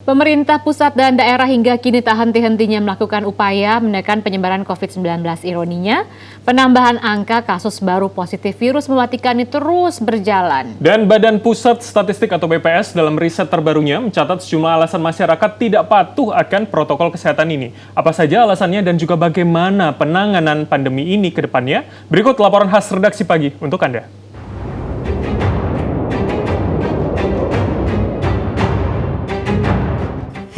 Pemerintah pusat dan daerah hingga kini tak henti-hentinya melakukan upaya menekan penyebaran COVID-19. Ironinya, penambahan angka kasus baru positif virus mematikan ini terus berjalan. Dan Badan Pusat Statistik atau BPS dalam riset terbarunya mencatat sejumlah alasan masyarakat tidak patuh akan protokol kesehatan ini. Apa saja alasannya dan juga bagaimana penanganan pandemi ini ke depannya? Berikut laporan khas redaksi pagi untuk Anda.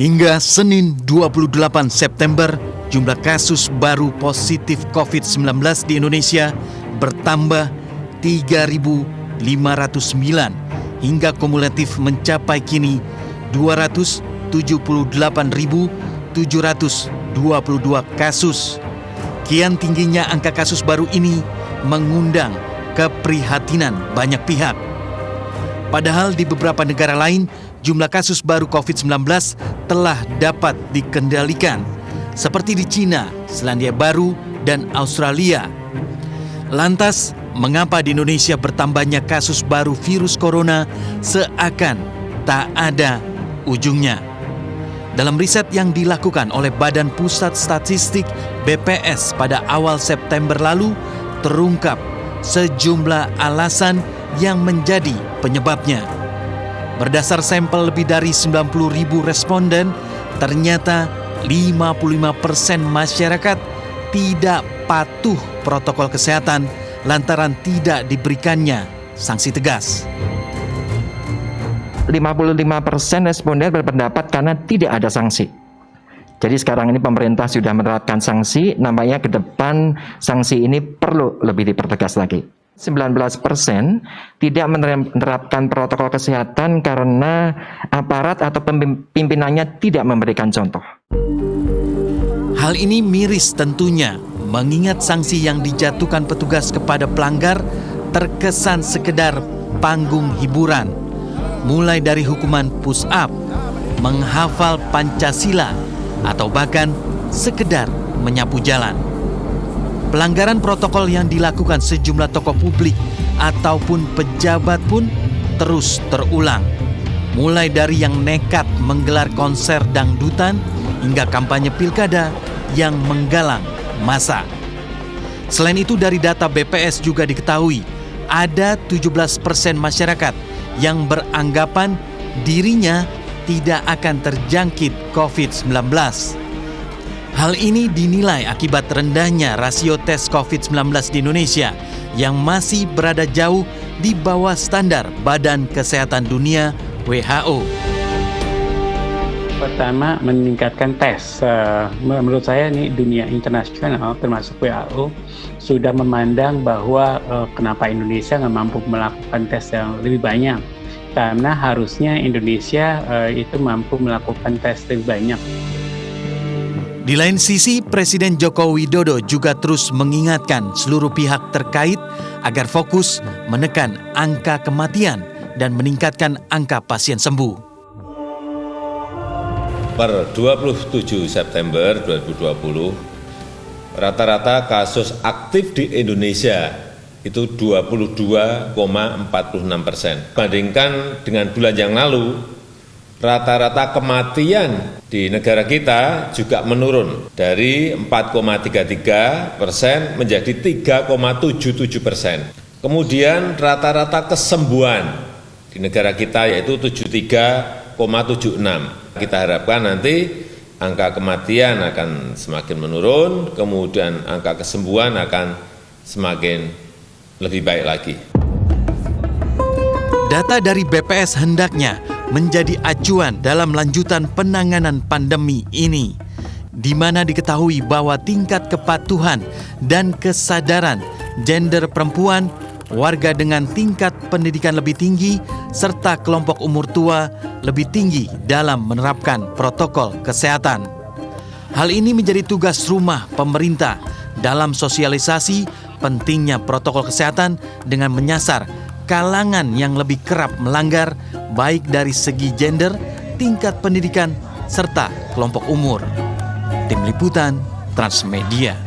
Hingga Senin 28 September, jumlah kasus baru positif COVID-19 di Indonesia bertambah 3.509 hingga kumulatif mencapai kini 278.722 kasus. Kian tingginya angka kasus baru ini mengundang keprihatinan banyak pihak. Padahal di beberapa negara lain, jumlah kasus baru COVID-19 telah dapat dikendalikan, seperti di Cina, Selandia Baru, dan Australia. Lantas, mengapa di Indonesia bertambahnya kasus baru virus corona seakan tak ada ujungnya? Dalam riset yang dilakukan oleh Badan Pusat Statistik BPS pada awal September lalu, terungkap sejumlah alasan yang menjadi penyebabnya. Berdasar sampel lebih dari 90.000 responden, ternyata 55% masyarakat tidak patuh protokol kesehatan lantaran tidak diberikannya sanksi tegas. 55% responden berpendapat karena tidak ada sanksi. Jadi sekarang ini pemerintah sudah menerapkan sanksi, nampaknya ke depan sanksi ini perlu lebih dipertegas lagi. 19% tidak menerapkan protokol kesehatan karena aparat atau pimpinannya tidak memberikan contoh. Hal ini miris tentunya, mengingat sanksi yang dijatuhkan petugas kepada pelanggar terkesan sekedar panggung hiburan. Mulai dari hukuman push up, menghafal Pancasila, atau bahkan sekedar menyapu jalan. Pelanggaran protokol yang dilakukan sejumlah tokoh publik ataupun pejabat pun terus terulang. Mulai dari yang nekat menggelar konser dangdutan hingga kampanye pilkada yang menggalang massa. Selain itu dari data BPS juga diketahui ada 17% masyarakat yang beranggapan dirinya tidak akan terjangkit COVID-19. Hal ini dinilai akibat rendahnya rasio tes COVID-19 di Indonesia yang masih berada jauh di bawah standar Badan Kesehatan Dunia WHO. Pertama, meningkatkan tes. Menurut saya ini dunia internasional termasuk WHO sudah memandang bahwa kenapa Indonesia nggak mampu melakukan tes yang lebih banyak. Karena harusnya Indonesia itu mampu melakukan tes lebih banyak. Di lain sisi, Presiden Joko Widodo juga terus mengingatkan seluruh pihak terkait agar fokus menekan angka kematian dan meningkatkan angka pasien sembuh. Per 27 September 2020, rata-rata kasus aktif di Indonesia itu 22,46%. Bandingkan dengan bulan yang lalu, rata-rata kematian di negara kita juga menurun dari 4,33% menjadi 3,77%. Kemudian rata-rata kesembuhan di negara kita yaitu 73,76%. Kita harapkan nanti angka kematian akan semakin menurun, kemudian angka kesembuhan akan semakin lebih baik lagi. Data dari BPS hendaknya menjadi acuan dalam lanjutan penanganan pandemi ini, di mana diketahui bahwa tingkat kepatuhan dan kesadaran gender perempuan, warga dengan tingkat pendidikan lebih tinggi, serta kelompok umur tua lebih tinggi dalam menerapkan protokol kesehatan. Hal ini menjadi tugas rumah pemerintah dalam sosialisasi pentingnya protokol kesehatan dengan menyasar kalangan yang lebih kerap melanggar baik dari segi gender, tingkat pendidikan, serta kelompok umur. Tim Liputan Transmedia.